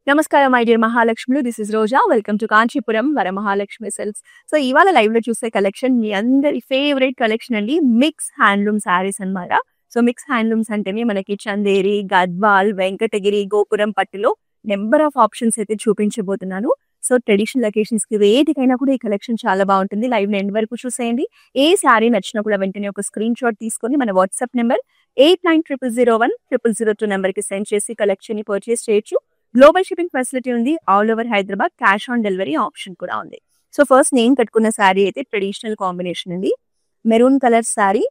నమస్కారం my dear మహాలక్ష్ములు. This is Roja. Welcome to Kanchipuram Varamahalakshmi silks. So ఇవాళ లైవ్ లో చూసే కలెక్షన్ మీ అందరి ఫేవరెట్ కలెక్షన్ అండి. మిక్స్ హ్యాండ్లూమ్ శారీస్ అన్నమాట. సో మిక్స్ హ్యాండ్లూమ్స్ అంటేనే మనకి చందేరి, గద్వాల్, వెంకటగిరి, గోపురం పట్టులో నెంబర్ ఆఫ్ ఆప్షన్స్ అయితే చూపించబోతున్నాను. సో ట్రెడిషనల్ అకేషన్స్ కి వేటికైనా కూడా ఈ కలెక్షన్ చాలా బాగుంటుంది. లైవ్ ఎండ్ వరకు చూసేయండి. ఏ శారీ నచ్చినా కూడా వెంటనే ఒక స్క్రీన్ షాట్ తీసుకొని మన వాట్సాప్ నెంబర్ 8900010002 నెంబర్ కి సెండ్ చేసి కలెక్షన్ ని పర్చేస్ చేయొచ్చు. గ్లోబల్ షిప్పింగ్ ఫెసిలిటీ ఉంది. All over Hyderabad cash on delivery option కూడా ఉంది. సో ఫస్ట్ నేను కట్టుకున్న శారీ అయితే ట్రెడిషనల్ కాంబినేషన్ అండి. Maroon colour sari.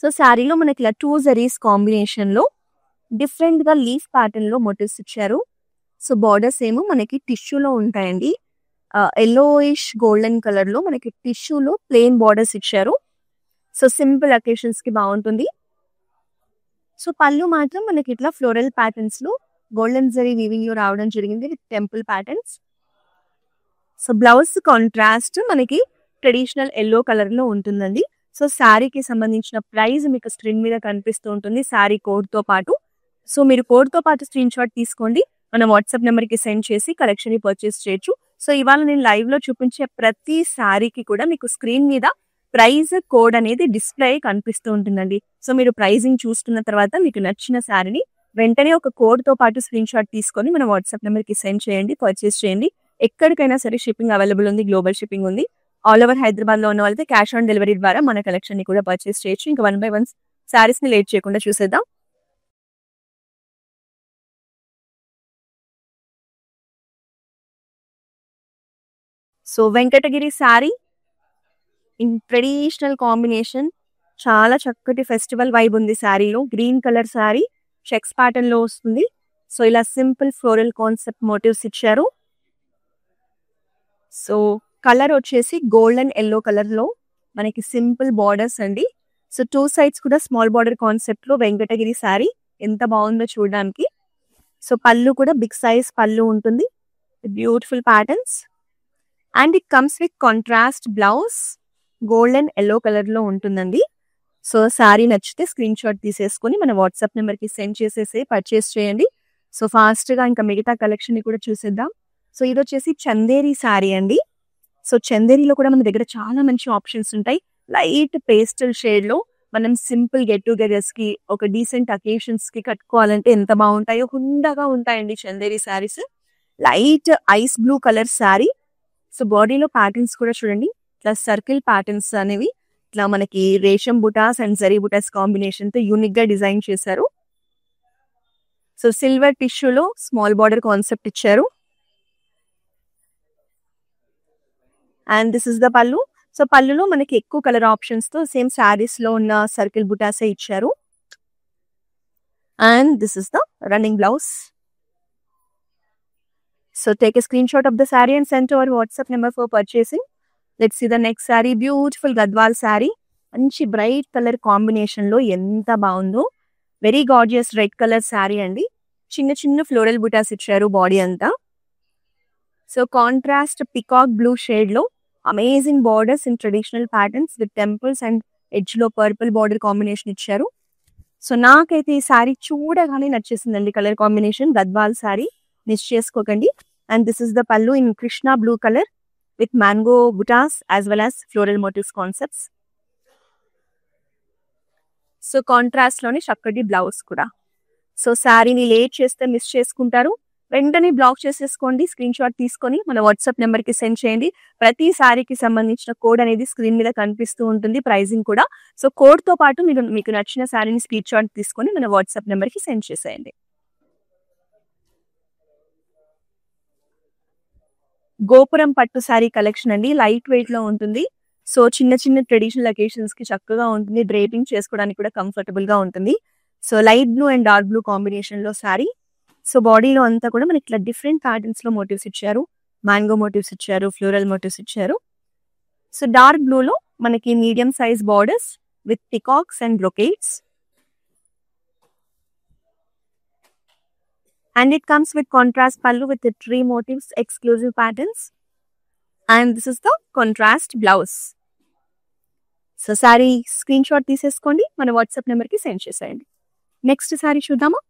సో శారీలో మనకి ఇలా 2 జరీస్ కాంబినేషన్ లో డిఫరెంట్ గా లీఫ్ ప్యాటర్న్ లో మోటివ్స్ ఇచ్చారు. సో బార్డర్స్ ఏమో మనకి టిష్యూలో ఉంటాయండి. ఎల్లోయిష్ గోల్డెన్ కలర్ లో మనకి టిష్యూలో ప్లెయిన్ బార్డర్స్ ఇచ్చారు. సో సింపుల్ అకేషన్స్ కి బాగుంటుంది. సో పళ్ళు మాత్రం మనకి ఇట్లా ఫ్లోరల్ ప్యాటర్న్స్ లో గోల్డెన్ జరీ వీవింగ్ లో రావడం జరిగింది with temple patterns. So blouse contrast మనకి ట్రెడిషనల్ ఎల్లో కలర్ లో ఉంటుందండి. సో శారీకి సంబంధించిన ప్రైస్ మీకు స్క్రీన్ మీద కనిపిస్తూ ఉంటుంది శారీ కోడ్ తో పాటు. సో మీరు కోడ్ తో పాటు స్క్రీన్ షాట్ తీసుకోండి. మన వాట్సాప్ నెంబర్ కి సెండ్ చేసి కలెక్షన్ ని పర్చేస్ చేయొచ్చు. సో ఇవాళ నేను లైవ్ లో చూపించే ప్రతి శారీకి కూడా మీకు స్క్రీన్ మీద ప్రైస్ కోడ్ అనేది డిస్ప్లే కనిపిస్తూ ఉంటుందండి. సో మీరు ప్రైజింగ్ చూస్తున్న తర్వాత మీకు నచ్చిన శారీని వెంటనే ఒక కోడ్ తో పాటు స్క్రీన్ షాట్ తీసుకొని మన వాట్సాప్ నెంబర్ కి సెండ్ చేయండి, పర్చేస్ చేయండి. ఎక్కడికైనా సరే షిప్పింగ్ అవైలబుల్ ఉంది, గ్లోబల్ షిప్పింగ్ ఉంది. ఆల్ ఓవర్ హైదరాబాద్ లో ఉన్న వాళ్ళైతే క్యాష్ ఆన్ డెలివరీ ద్వారా మన కలెక్షన్ ని కూడా పర్చేస్ చేయొచ్చు. ఇంకా 1 by 1 శారీస్ ని లేట్ చేయకుండా చూసేద్దాం. So Venkatagiri sari in traditional combination, చాలా చక్కటి ఫెస్టివల్ వైబ్ ఉంది శారీలో. Green colour sari checks pattern లో వస్తుంది. సో ఇలా సింపుల్ ఫ్లోరల్ కాన్సెప్ట్ మోటివ్స్ ఇచ్చారు. సో కలర్ వచ్చేసి గోల్డెన్ ఎల్లో కలర్ లో మనకి సింపుల్ బార్డర్స్ అండి. సో 2 సైడ్స్ కూడా స్మాల్ బార్డర్ కాన్సెప్ట్ లో వెంకటగిరి శారీ ఎంత బాగుందో చూడడానికి. సో పళ్ళు కూడా బిగ్ సైజ్ పళ్ళు ఉంటుంది, beautiful patterns. And it comes with contrast blouse golden yellow colour లో ఉంటుందండి. సో శారీ నచ్చితే స్క్రీన్ షాట్ తీసేసుకొని మన వాట్సాప్ నెంబర్ కి సెండ్ చేసేసి పర్చేస్ చేయండి. సో ఫాస్ట్ గా ఇంకా మిగతా కలెక్షన్ ని కూడా చూసేద్దాం. సో ఇది వచ్చేసి చందేరి శారీ అండి. సో చందేరిలో కూడా మన దగ్గర చాలా మంచి ఆప్షన్స్ ఉంటాయి. లైట్ పేస్టల్ షేడ్ లో మనం సింపుల్ గెట్ టుగెదర్స్ కి, ఒక డీసెంట్ అకేషన్స్ కి కట్టుకోవాలంటే ఎంత బాగుంటాయో, హుందాగా ఉంటాయండి Chanderi saris. Light ice blue colour sari. So బాడీలో ప్యాటర్న్స్ కూడా చూడండి, ఇట్లా సర్కిల్ ప్యాటర్న్స్ అనేవి ఇట్లా మనకి రేషం బుటాస్ అండ్ జరీ బుటాస్ కాంబినేషన్ తో యూనిక్ గా డిజైన్ చేశారు. సో సిల్వర్ టిష్యూలో స్మాల్ బార్డర్ కాన్సెప్ట్ ఇచ్చారు. And this is the pallu. So పళ్ళులో మనకి ఎక్కువ కలర్ ఆప్షన్స్ తో సేమ్ శారీస్ లో ఉన్న సర్కిల్ బుటాసే ఇచ్చారు. And this is the running blouse. So take a screenshot of the saree and send to our WhatsApp number for purchasing. Let's see the next saree. Beautiful Gadwal saree. మంచి bright colour combination లో ఎంత బాగుందో. Very gorgeous red colour saree అండి. చిన్న చిన్న floral butas ఇచ్చారు body అంతా. So contrast peacock blue shade లో amazing borders in traditional patterns with temples and edge లో పర్పుల్ బార్డర్ కాంబినేషన్ ఇచ్చారు. సో నాకైతే ఈ శారీ చూడగానే నచ్చేసిందండి colour combination. Gadwal saree miss చేసుకోకండి. And this is the pallu in Krishna blue colour with mango butas as well as floral motifs concepts. So contrast లోనే చక్కటి blouse కూడా. సో శారీని లేట్ చేస్తే మిస్ చేసుకుంటారు. వెంటనే బ్లాక్ చేసేసుకోండి, స్క్రీన్ షాట్ తీసుకొని మన వాట్సాప్ నెంబర్ కి సెండ్ చేయండి. ప్రతి శారీకి సంబంధించిన కోడ్ అనేది స్క్రీన్ మీద కనిపిస్తూ ఉంటుంది, ప్రైజింగ్ కూడా. సో కోడ్ తో పాటు మీరు మీకు నచ్చిన శారీని స్క్రీన్ షాట్ తీసుకొని మన వాట్సాప్ నెంబర్ కి సెండ్ చేసేయండి. గోపురం పట్టు శారీ కలెక్షన్ అండి. లైట్ వెయిట్ లో ఉంటుంది. సో చిన్న చిన్న ట్రెడిషనల్ అకేషన్స్ కి చక్కగా ఉంటుంది. డ్రేపింగ్ చేసుకోవడానికి కూడా కంఫర్టబుల్ గా ఉంటుంది. So light blue and dark blue combination లో శారీ. సో బాడీలో అంతా కూడా మనకి ఇట్లా డిఫరెంట్ ప్యాటర్న్స్ లో మోటివ్స్ ఇచ్చారు. మ్యాంగో మోటివ్స్ ఇచ్చారు, ఫ్లోరల్ మోటివ్స్ ఇచ్చారు. సో డార్క్ బ్లూ లో మనకి medium size borders with peacocks and brocades. And it comes with contrast pallu with the tree motifs, exclusive patterns. And this is the contrast blouse. So saree screenshot తీసేసుకోండి, మన WhatsApp number కి send చేసేయండి. Next sari చూద్దామా.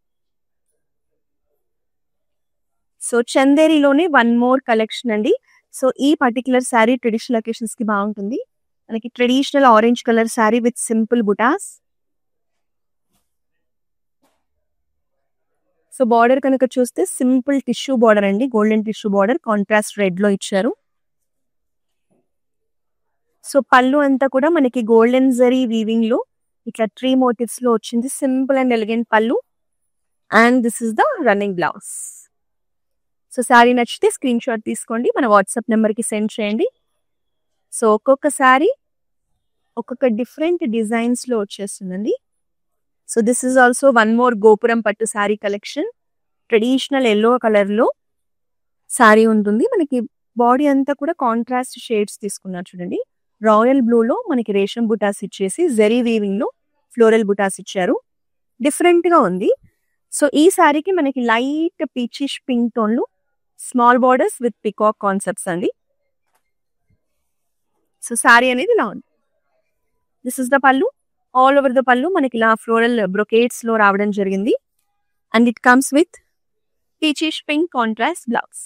So చందేరిలోనే one more collection అండి. So ఈ particular sari traditional occasions కి బాగుంటుంది. మనకి traditional orange colour sari with simple బుటాస్. సో బార్డర్ కనుక చూస్తే సింపుల్ టిష్యూ బార్డర్ అండి, golden tissue border contrast red లో ఇచ్చారు. సో పళ్ళు అంతా కూడా మనకి గోల్డెన్ జరీ వీవింగ్ లో ఇట్లా ట్రీ మోటివ్స్ లో వచ్చింది. సింపుల్ అండ్ ఎలిగెంట్ పళ్ళు. And this is the running blouse. So sari నచ్చితే స్క్రీన్ షాట్ తీసుకోండి, మన వాట్సాప్ నెంబర్కి సెండ్ చేయండి. సో ఒక్కొక్క శారీ ఒక్కొక్క డిఫరెంట్ డిజైన్స్ లో వచ్చేస్తుందండి. So this is also one more గోపురం పట్టు sari collection. Traditional yellow colour లో శారీ ఉంటుంది. మనకి బాడీ అంతా కూడా కాంట్రాస్ట్ షేడ్స్ తీసుకున్నారు చూడండి. రాయల్ బ్లూ లో మనకి రేషం బుటాస్ ఇచ్చేసి జరీ వీవింగ్ లో ఫ్లోరల్ బుటాస్ ఇచ్చారు. డిఫరెంట్ గా ఉంది. సో ఈ శారీకి మనకి లైట్ పీచిష్ పింక్ టోన్ లో small borders with peacock concepts అండి. సో శారీ అనేది ఇలా ఉంది. దిస్ ఇస్ ద పళ్ళు. ఆల్ ఓవర్ ద పళ్ళు మనకి ఇలా ఫ్లోరల్ బ్రొకేట్స్ లో రావడం జరిగింది. And it comes with peachish pink contrast blouse.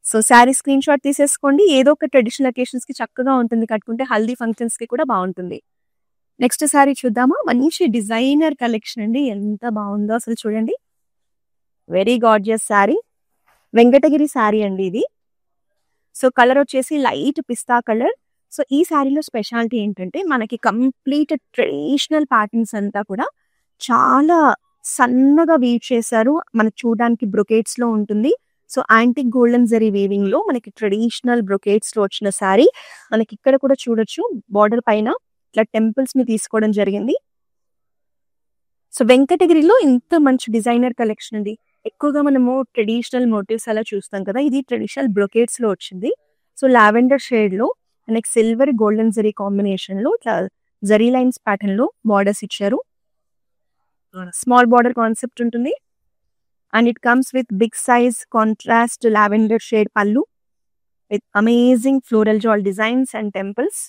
So sari screen shot తీసేసుకోండి. ఏదో ఒక ట్రెడిషనల్ అకేషన్స్ కి చక్కగా ఉంటుంది, కట్టుకుంటే హల్దీ ఫంక్షన్స్ కి కూడా బాగుంటుంది. నెక్స్ట్ శారీ చూద్దామా. మంచి డిజైనర్ కలెక్షన్ అండి, ఎంత బాగుందో అసలు చూడండి. Very gorgeous saree. వెంకటగిరి శారీ అండి ఇది. సో కలర్ వచ్చేసి లైట్ పిస్తా కలర్. సో ఈ శారీలో స్పెషాలిటీ ఏంటంటే మనకి కంప్లీట్ ట్రెడిషనల్ ప్యాటర్న్స్ అంతా కూడా చాలా సన్నగా వీవ్ చేశారు. మనకు చూడడానికి బ్రొకేట్స్ లో ఉంటుంది. So antique golden zari weaving లో మనకి ట్రెడిషనల్ బ్రొకేట్స్ లో వచ్చిన శారీ. మనకి ఇక్కడ కూడా చూడొచ్చు బార్డర్ పైన ఇట్లా టెంపుల్స్ ని తీసుకోవడం జరిగింది. సో వెంకటగిరిలో ఇంత మంచి డిజైనర్ కలెక్షన్ అండి. ఎక్కువగా మనము ట్రెడిషనల్ మోటివ్స్ అలా చూస్తాం కదా, ఇది ట్రెడిషనల్ బ్రొకేట్స్ లో వచ్చింది. సో లావెండర్ షేడ్ లో మనకి సిల్వర్ గోల్డెన్ జరీ కాంబినేషన్ లో ఇట్లా జరీ లైన్స్ ప్యాటర్న్ లో బార్డర్స్ ఇచ్చారు. స్మాల్ బార్డర్ కాన్సెప్ట్ ఉంటుంది. And it comes with big size contrast lavender shade pallu with amazing floral jaal designs and temples.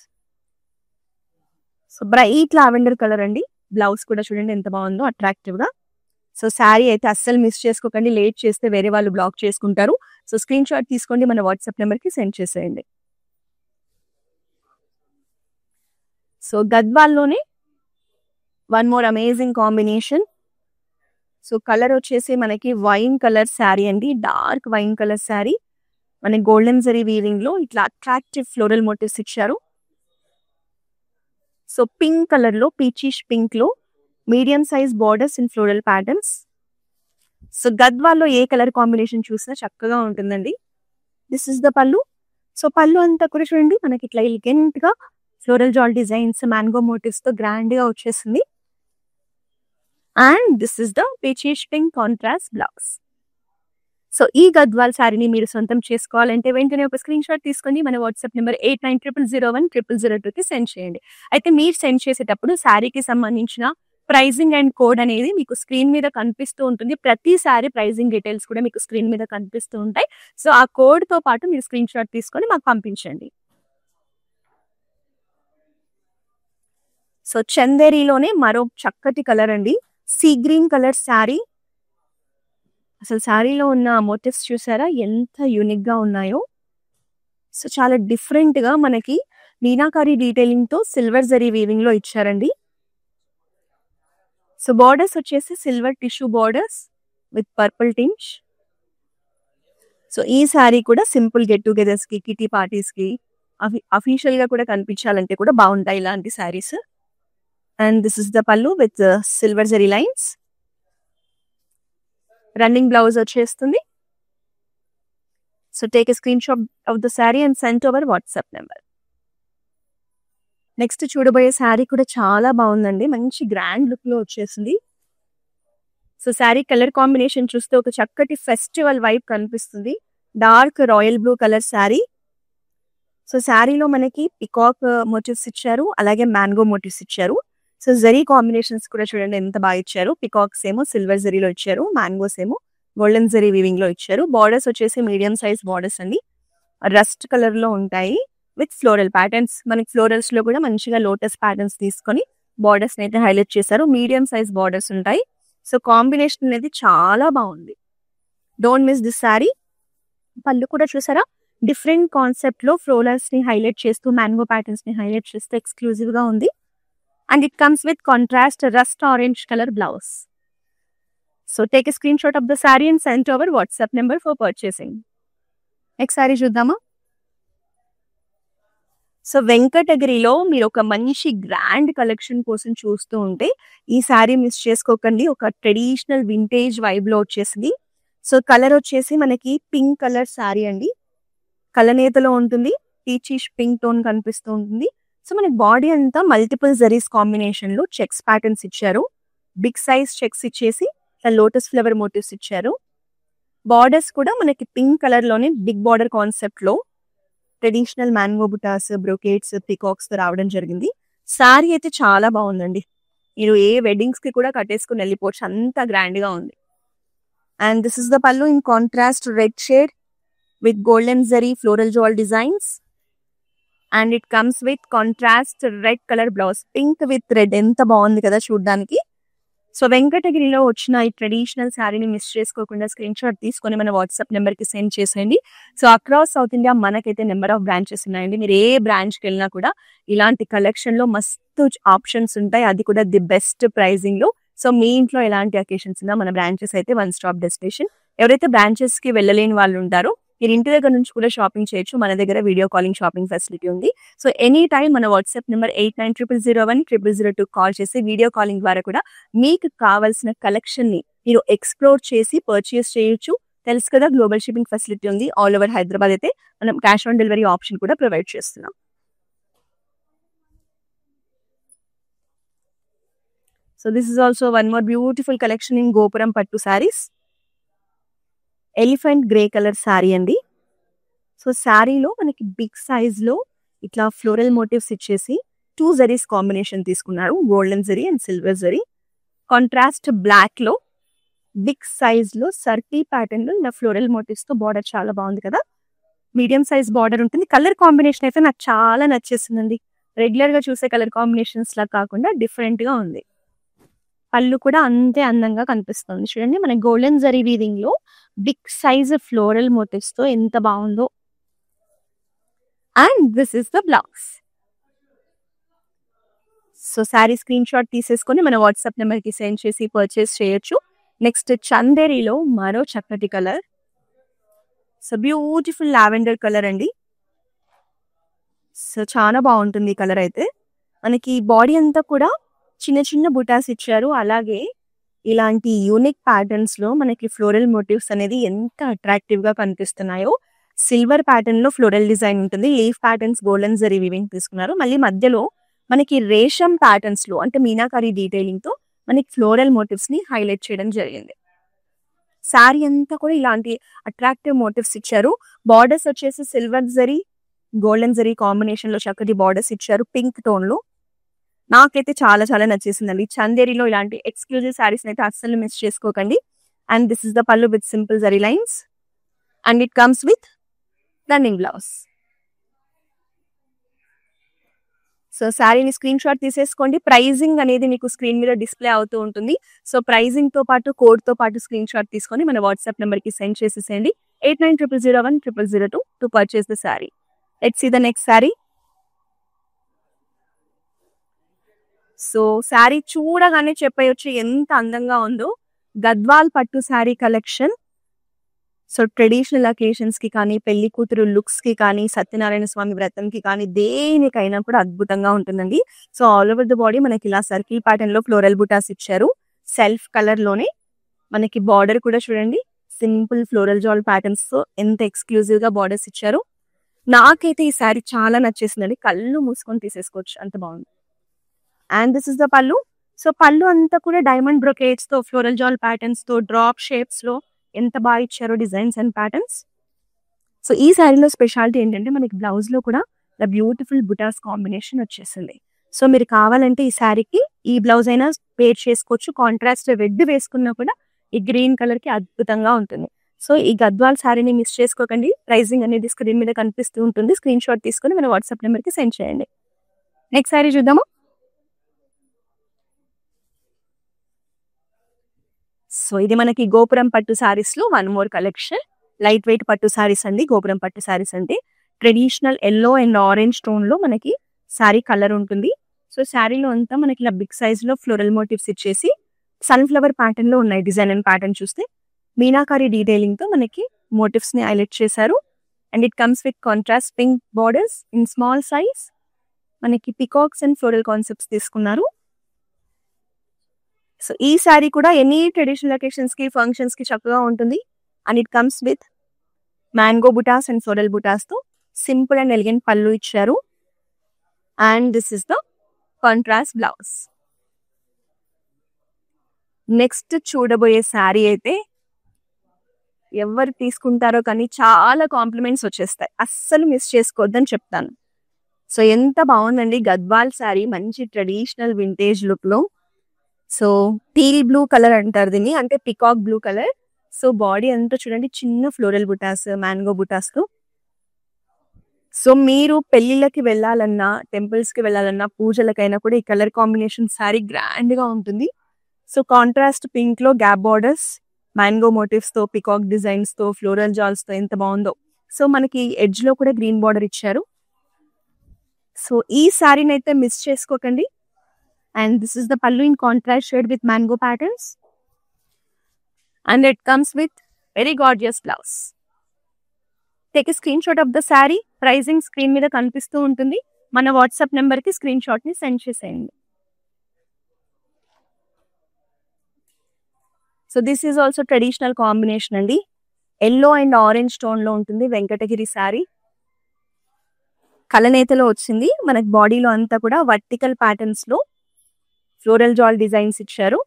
So bright lavender colour అండి. Blouse కూడా చూడండి ఎంత బాగుందో అట్రాక్టివ్ గా. సో శారీ అయితే అస్సలు మిస్ చేసుకోకండి, లేట్ చేస్తే వేరే వాళ్ళు బ్లాక్ చేసుకుంటారు. సో స్క్రీన్ షాట్ తీసుకోండి, మన వాట్సాప్ నెంబర్కి సెండ్ చేసేయండి. సో గద్వాల్లోనే one more amazing combination. So colour వచ్చేసి మనకి వైన్ కలర్ శారీ అండి, డార్క్ వైన్ కలర్ శారీ. మనకి గోల్డెన్ జరీ వీవింగ్ లో ఇట్లా అట్రాక్టివ్ ఫ్లోరల్ మోటివ్స్ ఇచ్చారు. సో పింక్ కలర్ లో పీచిష్ పింక్ లో medium size borders in floral patterns. So గద్వాల్లో ఏ కలర్ కాంబినేషన్ చూసినా చక్కగా ఉంటుందండి. This is the pallu. So pallu అంతా కూడా చూడండి మనకి ఇట్లా ఎలిగెంట్ గా floral jaal designs mango motives తో గ్రాండ్ గా వచ్చేసింది. And this is the peachish pink contrast blouse. So ఈ గద్వాల్ శారీని మీరు సొంతం చేసుకోవాలంటే వెంటనే ఒక స్క్రీన్ షాట్ తీసుకొని మన వాట్సాప్ నెంబర్ 8900010002కి సెండ్ చేయండి. అయితే మీరు సెండ్ చేసేటప్పుడు శారీకి సంబంధించిన ప్రైజింగ్ అండ్ కోడ్ అనేది మీకు స్క్రీన్ మీద కనిపిస్తూ ఉంటుంది. ప్రతి శారీ ప్రైజింగ్ డీటెయిల్స్ కూడా మీకు స్క్రీన్ మీద కనిపిస్తూ ఉంటాయి. సో ఆ కోడ్ తో పాటు మీరు స్క్రీన్ షాట్ తీసుకొని మాకు పంపించండి. సో చందేరిలోనే మరో చక్కటి కలర్ అండి, సీ గ్రీన్ కలర్ శారీ. అసలు శారీలో ఉన్న మోటివ్స్ చూసారా ఎంత యూనిక్ గా ఉన్నాయో. సో చాలా డిఫరెంట్ గా మనకి మీనాకారి డీటెయిలింగ్ తో సిల్వర్ జరీ వీవింగ్ లో ఇచ్చారండి. సో బార్డర్స్ వచ్చేసి silver tissue borders with purple tinge. So ఈ శారీ కూడా సింపుల్ గెట్ టుగెదర్స్ కి, కిటీ పార్టీస్ కి, అఫీషియల్ గా కూడా కనిపించాలంటే కూడా బాగుంటాయి ఇలాంటి sarees. And this is the pallu with silver zari lines. Running blouse వచ్చేస్తుంది. So take a screenshot of the saree and send over WhatsApp number. Next చూడబోయే శారీ కూడా చాలా బాగుందండి, మంచి గ్రాండ్ లుక్ లో వచ్చేసింది. సో శారీ కలర్ కాంబినేషన్ చూస్తే ఒక చక్కటి ఫెస్టివల్ వైబ్ కనిపిస్తుంది. Dark royal blue colour sari. So శారీలో మనకి పికాక్ మోటివ్స్ ఇచ్చారు, అలాగే మ్యాంగో మోటివ్స్ ఇచ్చారు. సో జరీ కాంబినేషన్స్ కూడా చూడండి ఎంత బాగా ఇచ్చారు. పికాక్స్ ఏమో సిల్వర్ జరీలో ఇచ్చారు, మ్యాంగోస్ ఏమో గోల్డెన్ జరీ వీవింగ్ లో ఇచ్చారు. బార్డర్స్ వచ్చేసి మీడియం సైజ్ బార్డర్స్ అండి, రస్ట్ కలర్ లో ఉంటాయి విత్ ఫ్లోరల్ ప్యాటర్న్స్. మనకి ఫ్లోరల్స్ లో కూడా మంచిగా లోటస్ ప్యాటర్న్స్ తీసుకొని బార్డర్స్ అయితే హైలైట్ చేశారు. మీడియం సైజ్ బార్డర్స్ ఉంటాయి. సో కాంబినేషన్ అనేది చాలా బాగుంది. Don't miss this sari. పళ్ళు కూడా చూసారా, డిఫరెంట్ కాన్సెప్ట్ లో ఫ్లోరల్స్ ని హైలైట్ చేస్తూ, మ్యాంగో ప్యాటర్న్స్ ని హైలైట్ చేస్తూ ఎక్స్క్లూజివ్ గా ఉంది. And it comes with contrast rust orange colour blouse. So take a screenshot of the saree and send to our WhatsApp number for purchasing. Next sari చూద్దామా. So వెంకటగిరిలో మీరు ఒక మంచి గ్రాండ్ కలెక్షన్ కోసం చూస్తూ ఉంటే ఈ శారీ మిస్ చేసుకోకండి. ఒక ట్రెడిషనల్ వింటేజ్ వైబ్ లో వచ్చేసింది. సో కలర్ వచ్చేసి మనకి పింక్ కలర్ శారీ అండి. కలనేతలో ఉంటుంది, పీచిష్ పింక్ టోన్ కనిపిస్తూ ఉంటుంది. సో మనకి బాడీ అంతా మల్టిపుల్ జరీస్ కాంబినేషన్ లో చెక్స్ ప్యాటర్న్స్ ఇచ్చారు. బిగ్ సైజ్ చెక్స్ ఇచ్చేసి లోటస్ ఫ్లవర్ మోటివ్స్ ఇచ్చారు. బార్డర్స్ కూడా మనకి పింక్ కలర్ లోనే బిగ్ బార్డర్ కాన్సెప్ట్ లో ట్రెడిషనల్ మ్యాంగో బుటాస్, బ్రోకేట్స్, పికాక్స్ తో రావడం జరిగింది. శారీ అయితే చాలా బాగుందండి. మీరు ఏ వెడ్డింగ్స్ కి కూడా కట్టేసుకుని వెళ్ళిపోవచ్చు, అంత గ్రాండ్ గా ఉంది. And this is the pallu in contrast red shade with golden zari floral jaal designs. And it comes with contrast red colour blouse. Pink with red ఎంత బాగుంది కదా చూడడానికి. సో వెంకటగిరిలో వచ్చిన ఈ ట్రెడిషనల్ శారీని మిస్ చేసుకోకుండా స్క్రీన్ షాట్ తీసుకొని మన వాట్సాప్ నెంబర్ కి సెండ్ చేసేయండి. సో అక్రాస్ సౌత్ ఇండియా మనకైతే నెంబర్ ఆఫ్ బ్రాంచెస్ ఉన్నాయండి. మీరు ఏ బ్రాంచ్ కి వెళ్ళినా కూడా ఇలాంటి కలెక్షన్ లో మస్తు ఆప్షన్స్ ఉంటాయి, అది కూడా ది బెస్ట్ ప్రైజింగ్ లో. సో మీ ఇంట్లో ఎలాంటి అకేషన్స్ ఉన్నా మన బ్రాంచెస్ అయితే వన్ స్టాప్ డెస్టినేషన్. ఎవరైతే బ్రాంచెస్ కి వెళ్ళలేని వాళ్ళు ఉంటారో మీరు ఇంటి దగ్గర నుంచి కూడా షాపింగ్ చేయొచ్చు. మన దగ్గర వీడియో కాలింగ్ షాపింగ్ ఫెసిలిటీ ఉంది. సో ఎనీ టైం మన వాట్సాప్ నెంబర్ 8900010002 కాల్ చేసి వీడియో కాలింగ్ ద్వారా కూడా మీకు కావాల్సిన కలెక్షన్ ని మీరు ఎక్స్ప్లోర్ చేసి పర్చేస్ చేయొచ్చు. తెలుసు కదా, గ్లోబల్ షిప్పింగ్ ఫెసిలిటీ ఉంది. ఆల్ ఓవర్ హైదరాబాద్ అయితే మనం క్యాష్ ఆన్ డెలివరీ ఆప్షన్ కూడా ప్రొవైడ్ చేస్తున్నాం. So this is also one more beautiful collection in గోపురం పట్టు saris. Elephant grey colour saree అండి. సో శారీలో మనకి బిగ్ సైజ్ లో ఇట్లా ఫ్లోరల్ మోటివ్స్ ఇచ్చేసి 2 జరీస్ కాంబినేషన్ తీసుకున్నారు, golden zari and silver zari. Contrast black లో బిగ్ సైజ్ లో సర్కిల్ ప్యాటర్న్ లో ఇలా ఫ్లోరల్ మోటివ్స్ తో బార్డర్ చాలా బాగుంది కదా. మీడియం సైజ్ బార్డర్ ఉంటుంది. కలర్ కాంబినేషన్ అయితే నాకు చాలా నచ్చేసిందండి. రెగ్యులర్ గా చూసే కలర్ కాంబినేషన్స్ లా కాకుండా డిఫరెంట్ గా ఉంది. పళ్ళు కూడా అంతే అందంగా కనిపిస్తుంది. చూడండి, మన గోల్డెన్ జరీ వీవింగ్ లో బిగ్ సైజ్ ఫ్లోరల్ మోటివ్స్ తో ఎంత బాగుందో. And this is the blouse. So sari screen shot తీసేసుకొని మన వాట్సాప్ నెంబర్ కి సెండ్ చేసి పర్చేస్ చేయొచ్చు. నెక్స్ట్ చందేరిలో మరో చక్కటి colour. So beautiful lavender colour అండి. సో చాలా బాగుంటుంది ఈ కలర్ అయితే. మనకి బాడీ అంతా కూడా చిన్న చిన్న బుటాస్ ఇచ్చారు. అలాగే ఇలాంటి యూనిక్ ప్యాటర్న్స్ లో మనకి ఫ్లోరల్ మోటివ్స్ అనేది ఎంత అట్రాక్టివ్ గా కనిపిస్తున్నాయో. సిల్వర్ ప్యాటర్న్ లో ఫ్లోరల్ డిజైన్ ఉంటుంది. Leaf patterns golden zari weaving తీసుకున్నారు. మళ్ళీ మధ్యలో మనకి రేషం ప్యాటర్న్స్ లో అంటే మీనాకారి డీటెయిలింగ్ తో మనకి ఫ్లోరల్ మోటివ్స్ ని హైలైట్ చేయడం జరిగింది. శారీ అంతా కూడా ఇలాంటి అట్రాక్టివ్ మోటివ్స్ ఇచ్చారు. బార్డర్స్ వచ్చేసి silver zari, golden zari combination లో చక్కటి బార్డర్స్ ఇచ్చారు పింక్ టోన్ లో. నాకైతే చాలా చాలా నచ్చేసిందండి. చందేరిలో ఇలాంటి ఎక్స్క్లూజివ్ శారీస్ అయితే అస్సలు మిస్ చేసుకోకండి. అండ్ దిస్ ఇస్ ద పల్లు with simple zari lines and it comes with running blouse. So శారీని స్క్రీన్ షాట్ తీసేసుకోండి. ప్రైజింగ్ అనేది మీకు స్క్రీన్ మీద డిస్ప్లే అవుతూ ఉంటుంది. సో ప్రైజింగ్ తో పాటు కోడ్ తో పాటు స్క్రీన్ షాట్ తీసుకొని మన వాట్సాప్ నెంబర్ కి సెండ్ చేసేసేయండి. 8900010002 to purchase the sari. Let's see the next sari. So sari చూడగానే చెప్పేయొచ్చు ఎంత అందంగా ఉందో. గద్వాల్ పట్టు sari collection. So traditional occasions కి కానీ, పెళ్లి కూతురు లుక్స్ కి కానీ, సత్యనారాయణ స్వామి వ్రతం కి కానీ దేనికైనా కూడా అద్భుతంగా ఉంటుందండి. So all over the body మనకి ఇలా సర్కిల్ ప్యాటర్న్ లో ఫ్లోరల్ బుటాస్ ఇచ్చారు. సెల్ఫ్ కలర్ లోనే మనకి బార్డర్ కూడా చూడండి, సింపుల్ ఫ్లోరల్ జాల్ ప్యాటర్న్స్ తో ఎంత ఎక్స్క్లూజివ్ గా బార్డర్స్ ఇచ్చారు. నాకైతే ఈ శారీ చాలా నచ్చేసిందండి. కళ్ళు మూసుకొని తీసేసుకోవచ్చు, అంత బాగుంది. అండ్ దిస్ ఇస్ ద పల్లు. సో పళ్ళు అంతా కూడా డైమండ్ బ్రొకేట్స్ తో, ఫ్లోరల్ జాల్ ప్యాటర్న్స్ తో, డ్రాప్ షేప్స్ లో ఎంత బాగా ఇచ్చారో డిజైన్స్ అండ్ ప్యాటర్న్స్. సో ఈ శారీలో స్పెషాలిటీ ఏంటంటే మనకి బ్లౌజ్ లో కూడా బ్యూటిఫుల్ బుటాస్ కాంబినేషన్ వచ్చేసింది. సో మీరు కావాలంటే ఈ శారీకి ఈ బ్లౌజ్ అయినా పేర్ చేసుకోవచ్చు. కాంట్రాస్ట్ రెడ్ వేసుకున్నా కూడా ఈ గ్రీన్ కలర్ కి అద్భుతంగా ఉంటుంది. సో ఈ గద్వాల్ శారీని మిస్ చేసుకోకండి. ప్రైజింగ్ అనేది స్క్రీన్ మీద కనిపిస్తూ ఉంటుంది. స్క్రీన్ షాట్ తీసుకొని మన వాట్సాప్ నెంబర్ కి సెండ్ చేయండి. నెక్స్ట్ శారీ చూద్దాము. సో ఇది మనకి గోపురం పట్టు సారీస్ లో one more collection. Light weight పట్టు సారీస్ అండి. గోపురం పట్టు సారీస్ అంటే traditional yellow and orange tone లో మనకి శారీ కలర్ ఉంటుంది. సో శారీలో అంతా మనకి ఇలా బిగ్ సైజ్ లో ఫ్లోరల్ మోటివ్స్ ఇచ్చేసి సన్ఫ్లవర్ ప్యాటర్న్ లో ఉన్నాయి. డిజైన్ అండ్ ప్యాటర్న్ చూస్తే మీనాకారి డీటెయిలింగ్ తో మనకి మోటివ్స్ ని హైలైట్ చేశారు. And it comes with contrast pink borders in small size. మనకి పికాక్స్ అండ్ ఫ్లోరల్ కాన్సెప్ట్స్ తీసుకున్నారు. సో ఈ శారీ కూడా ఎనీ ట్రెడిషనల్ అకేషన్స్ కి ఫంక్షన్స్ కి చక్కగా ఉంటుంది. And it comes with mango butas and floral butas తో సింపుల్ అండ్ ఎలిగెంట్ పళ్ళు ఇచ్చారు. And this is the contrast blouse. Next చూడబోయే శారీ అయితే ఎవరు తీసుకుంటారో కానీ చాలా కాంప్లిమెంట్స్ వచ్చేస్తాయి. అస్సలు మిస్ చేసుకోవద్దని చెప్తాను. సో ఎంత బాగుందండి గద్వాల్ శారీ, మంచి ట్రెడిషనల్ వింటేజ్ లుక్ లో. సో టీల్ బ్లూ కలర్ అంటారు దీన్ని, అంటే peacock blue colour. So body అంతా చూడండి చిన్న ఫ్లోరల్ బుటాస్, మ్యాంగో బుటాస్ తో. సో మీరు పెళ్లిళ్ళకి వెళ్ళాలన్నా, టెంపుల్స్ కి వెళ్ళాలన్నా, పూజలకైనా కూడా ఈ కలర్ కాంబినేషన్ శారీ గ్రాండ్ గా ఉంటుంది. సో కాంట్రాస్ట్ పింక్ లో గ్యాప్ బార్డర్స్, మ్యాంగో మోటివ్స్ తో, పికాక్ డిజైన్స్ తో, ఫ్లోరల్ జాల్స్ తో ఎంత బాగుందో. సో మనకి ఎడ్జ్ లో కూడా గ్రీన్ బార్డర్ ఇచ్చారు. సో ఈ శారీని అయితే మిస్ చేసుకోకండి. And this is the pallu in contrast shade with mango patterns. And it comes with very gorgeous blouse. Take a screenshot of the sari. Pricing screen మీద కనిపిస్తూ ఉంటుంది. మన వాట్సాప్ నెంబర్ కి స్క్రీన్ షాట్ ని సెండ్ చేసేయండి. So this is also traditional combination అండి. Yellow and orange tone లో ఉంటుంది. వెంకటగిరి శారీ కలనేతలో వచ్చింది. మనకి బాడీలో అంతా కూడా వర్టికల్ ప్యాటర్న్స్ లో ఫ్లోరల్ జాల్ డిజైన్స్ ఇచ్చారు.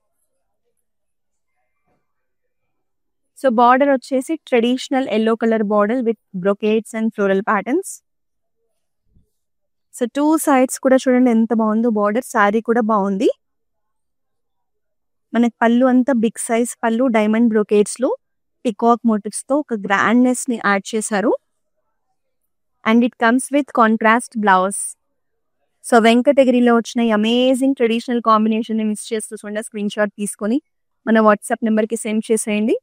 సో బార్డర్ వచ్చేసి traditional yellow colour border with brocades and floral patterns. So two sides కూడా చూడండి ఎంత బాగుందో బార్డర్. శారీ కూడా బాగుంది. మనకి పళ్ళు అంతా big size pallu, diamond brocades లో పికాక్ మోటివ్స్ తో ఒక గ్రాండ్నెస్ ని యాడ్ చేశారు. And it comes with contrast blouse. So వెంకటగిరిలో వచ్చిన అమేజింగ్ ట్రెడిషనల్ కాంబినేషన్ ని మిస్ చేస్తూ చూడండి స్క్రీన్ షాట్ తీసుకొని మన వాట్సాప్ నెంబర్ కి సెండ్ చేసేయండి.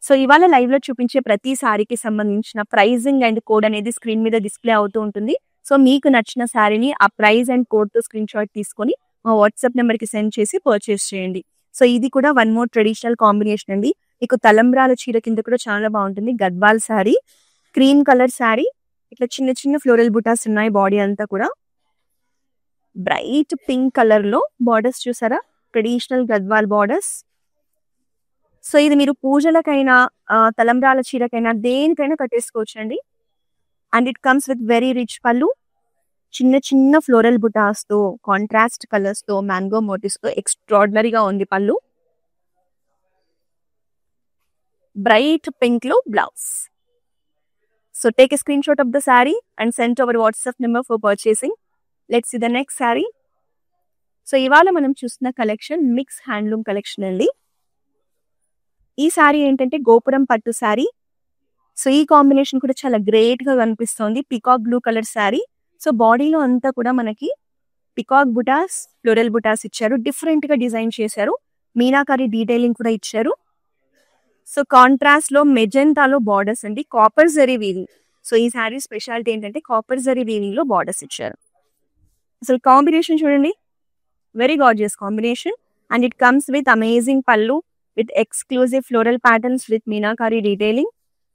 సో ఇవాళ లైవ్ లో చూపించే ప్రతి శారీకి సంబంధించిన ప్రైజింగ్ అండ్ కోడ్ అనేది స్క్రీన్ మీద డిస్ప్లే అవుతూ ఉంటుంది. సో మీకు నచ్చిన శారీని ఆ ప్రైజ్ అండ్ కోడ్ తో స్క్రీన్ షాట్ తీసుకొని మా వాట్సాప్ నెంబర్ కి సెండ్ చేసి పర్చేస్ చేయండి. సో ఇది కూడా వన్ మోర్ ట్రెడిషనల్ కాంబినేషన్ అండి. మీకు తలంబ్రాల చీర కింద కూడా చాలా బాగుంటుంది. గద్వాల్ శారీ, క్రీమ్ కలర్ శారీ, ఇట్లా చిన్న చిన్న ఫ్లోరల్ బుటాస్ ఉన్నాయి. బాడీ అంతా కూడా బ్రైట్ పింక్ కలర్ లో బార్డర్స్ చూసారా, ట్రెడిషనల్ గద్వాల్ బార్డర్స్. సో ఇది మీరు పూజలకైనా, తలంబ్రాల చీరకైనా, దేనికైనా కట్టేసుకోవచ్చు అండి. And it comes with very rich పళ్ళు, చిన్న చిన్న ఫ్లోరల్ బుటాస్ తో, కాంట్రాస్ట్ కలర్స్ తో, మ్యాంగో మోటివ్స్ తో ఎక్స్ట్రాడినరీగా ఉంది పళ్ళు. బ్రైట్ పింక్ లో blouse. So take a screenshot of the saree and send our WhatsApp number for purchasing. Let's see the next sari. So ఇవాళ మనం చూస్తున్న కలెక్షన్ మిక్స్ హ్యాండ్లూమ్ కలెక్షన్ అండి. ఈ శారీ ఏంటంటే గోపురం పట్టు శారీ. సో ఈ కాంబినేషన్ కూడా చాలా గ్రేట్ గా కనిపిస్తోంది. Peacock blue colour sari. So బాడీలో అంతా కూడా మనకి పికాక్ బుటాస్, ఫ్లోరల్ బుటాస్ ఇచ్చారు. డిఫరెంట్ గా డిజైన్ చేశారు. మీనాకారి డీటెయిలింగ్ కూడా ఇచ్చారు. సో కాంట్రాస్ట్ లో మెజెంటాలో బార్డర్స్ అండి, కాపర్ జరీ వీవింగ్. సో ఈ శారీ స్పెషాలిటీ ఏంటంటే కాపర్ జరీ వీవింగ్ లో బార్డర్స్ ఇచ్చారు. అసలు కాంబినేషన్ చూడండి, very gorgeous combination. And it comes with amazing పళ్ళు with exclusive floral patterns with Meenakari detailing,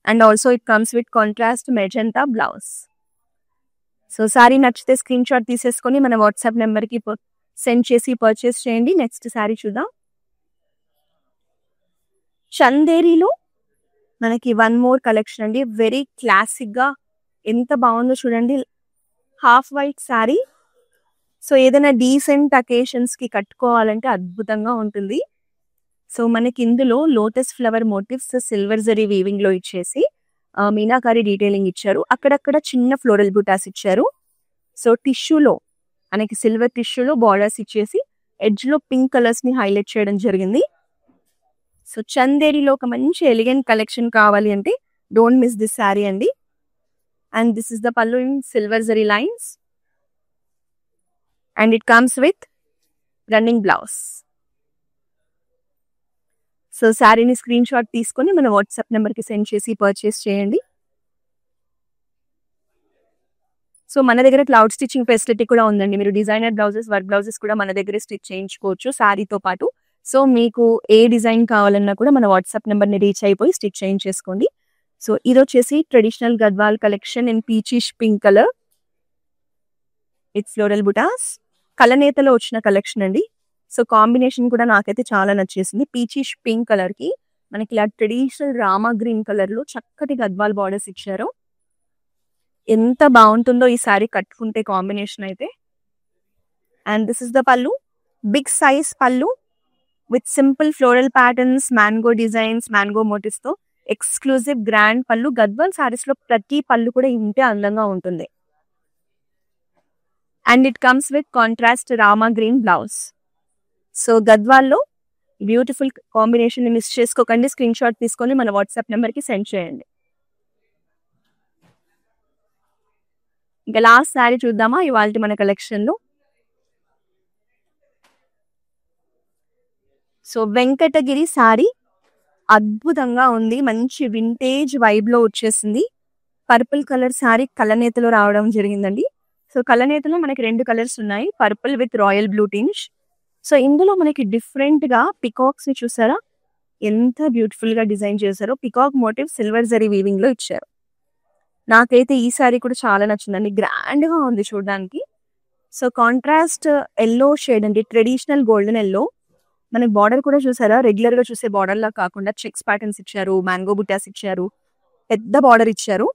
and also it comes with contrast magenta blouse. So sari నచ్చితే screen shot తీసేసుకొని మన WhatsApp number కి send చేసి purchase చేయండి. Next sari చూద్దాం. చందేరిలో మనకి వన్ మోర్ కలెక్షన్ అండి. వెరీ క్లాసిక్ గా ఎంత బాగుందో చూడండి. Half white sari. సో ఏదైనా డీసెంట్ అకేషన్స్ కి కట్టుకోవాలంటే అద్భుతంగా ఉంటుంది. సో మనకి ఇందులో lotus flower motives silver zari weaving లో ఇచ్చేసి మీనాకారి డీటెయిలింగ్ ఇచ్చారు. అక్కడక్కడ చిన్న ఫ్లోరల్ బుటాస్ ఇచ్చారు. సో టిష్యూలో మనకి సిల్వర్ టిష్యూలో బార్డర్స్ ఇచ్చేసి ఎడ్జ్ లో పింక్ కలర్స్ ని హైలైట్ చేయడం జరిగింది. సో చందేరిలో ఒక మంచి ఎలిగెంట్ కలెక్షన్ కావాలి అంటే డోంట్ మిస్ దిస్ శారీ అండి. And this is the pallu in silver zari lines. And it comes with running blouse. So శారీని స్క్రీన్ షాట్ తీసుకొని మన వాట్సాప్ నెంబర్కి సెండ్ చేసి పర్చేస్ చేయండి. సో మన దగ్గర క్లౌడ్ స్టిచ్చింగ్ ఫెసిలిటీ కూడా ఉందండి. మీరు డిజైనర్ బ్లౌజెస్, వర్క్ బ్లౌజెస్ కూడా మన దగ్గరే స్టిచ్ చేయించుకోవచ్చు శారీతో పాటు. సో మీకు ఏ డిజైన్ కావాలన్నా కూడా మన వాట్సాప్ నెంబర్ని రీచ్ అయిపోయి స్టిచ్ చేయించేసుకోండి. సో ఇది వచ్చేసి traditional Gadwal collection in peachish pink colour with floral butas. కలనేతలో వచ్చిన కలెక్షన్ అండి. సో కాంబినేషన్ కూడా నాకైతే చాలా నచ్చేసింది. పీచిష్ పింక్ కలర్ కి మనకి ఇలా ట్రెడిషనల్ రామా గ్రీన్ కలర్ లో చక్కటి గద్వాల్ బార్డర్స్ ఇచ్చారు. ఎంత బాగుంటుందో ఈ సారీ కట్టుకుంటే కాంబినేషన్ అయితే. And this is the pallu, big size pallu with simple floral patterns, mango designs, mango motives తో ఎక్స్క్లూజివ్ గ్రాండ్ పల్లు. గద్వాల్ సారీస్ లో ప్రతి పల్లు కూడా ఇంతే అందంగా ఉంటుంది. And it comes with contrast Rama green blouse. So గద్వాల్లో బ్యూటిఫుల్ కాంబినేషన్ ని మిస్ చేసుకోకండి. స్క్రీన్ షాట్ తీసుకొని మన వాట్సాప్ నెంబర్ కి సెండ్ చేయండి. ఇంకా లాస్ట్ శారీ చూద్దామా ఇవాళ మన కలెక్షన్ లో. సో వెంకటగిరి శారీ అద్భుతంగా ఉంది. మంచి వింటేజ్ వైబ్ లో వచ్చేసింది. పర్పుల్ కలర్ శారీ కలనేతలో రావడం జరిగిందండి. సో కలనేతలో మనకి 2 కలర్స్ ఉన్నాయి, purple with royal blue tinge. So ఇందులో మనకి డిఫరెంట్ గా పికాక్స్ ని చూసారా, ఎంత బ్యూటిఫుల్ గా డిజైన్ చేశారో. Peacock motif silver zari weaving లో ఇచ్చారు. నాకైతే ఈ సారీ కూడా చాలా నచ్చిందండి. గ్రాండ్ గా ఉంది చూడడానికి. సో కాంట్రాస్ట్ ఎల్లో షేడ్ అండి, ట్రెడిషనల్ గోల్డెన్ ఎల్లో. మనకి బార్డర్ కూడా చూసారా, రెగ్యులర్ గా చూసే బార్డర్ లా కాకుండా చెక్స్ ప్యాటర్న్స్ ఇచ్చారు, మ్యాంగో బుటాస్ ఇచ్చారు, పెద్ద బార్డర్ ఇచ్చారు.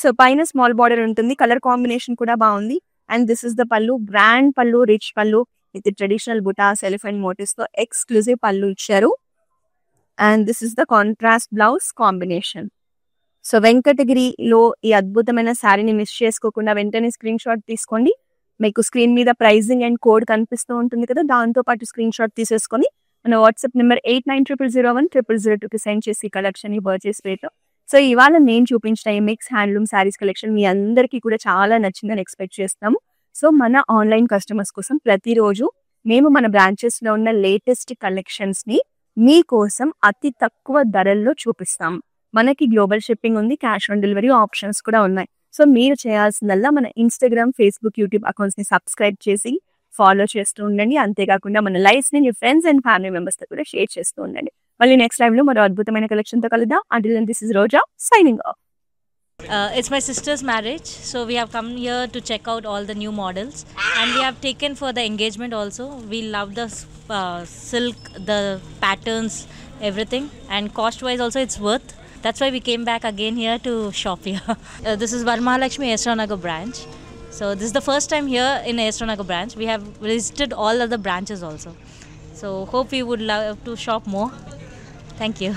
సో పైన స్మాల్ బార్డర్ ఉంటుంది. కలర్ కాంబినేషన్ కూడా బాగుంది. And this is the pallu, grand pallu, rich pallu with traditional butas, elephant motifs తో ఎక్స్క్లూజివ్ పల్లు ఇచ్చారు. And this is the contrast blouse combination. So వెంకటగిరిలో ఈ అద్భుతమైన శారీని మిస్ చేసుకోకుండా వెంటనే స్క్రీన్ షాట్ తీసుకోండి. మీకు స్క్రీన్ మీద ప్రైజింగ్ అండ్ కోడ్ కనిపిస్తూ ఉంటుంది కదా, దాంతో పాటు స్క్రీన్ షాట్ తీసేసుకొని మన వాట్సాప్ నెంబర్ 8900010002కి సెండ్ చేసి కలెక్షన్ పర్చేస్ రేట్. సో ఇవాళ నేను చూపించిన ఈ మిక్స్ హ్యాండ్లూమ్ శారీస్ కలెక్షన్ మీ అందరికీ కూడా చాలా నచ్చిందని ఎక్స్పెక్ట్ చేస్తాము. సో మన ఆన్లైన్ కస్టమర్స్ కోసం ప్రతిరోజు మేము మన బ్రాంచెస్ లో ఉన్న లేటెస్ట్ కలెక్షన్స్ ని మీకోసం అతి తక్కువ ధరల్లో చూపిస్తాం. మనకి గ్లోబల్ షిప్పింగ్ ఉంది, క్యాష్ ఆన్ డెలివరీ ఆప్షన్స్ కూడా ఉన్నాయి. సో మీరు చేయాల్సిందల్లా మన ఇన్స్టాగ్రామ్, ఫేస్బుక్, యూట్యూబ్ అకౌంట్స్ ని సబ్స్క్రైబ్ చేసి ఫాలో చేస్తూ ఉండండి. అంతేకాకుండా మన లైవ్స్ ని మీ ఫ్రెండ్స్ అండ్ ఫ్యామిలీ మెంబర్స్ తో కూడా షేర్ చేస్తూ ఉండండి. మళ్ళీ నెక్స్ట్ లైవ్ లో మరో అద్భుతమైన కలెక్షన్ తో కలుద్దాం. Until then, this is Roja signing off. It's my sister's marriage, so we have come here to check out all the new models, and we have taken for the engagement also. We love the silk, the patterns, everything, and cost wise also it's worth. That's why we came back again here to shop here. This is Varmahalakshmi Esranagar branch. So this is the first time here in Esranagar branch. We have visited all other branches also. So hope you would love to shop more. Thank you.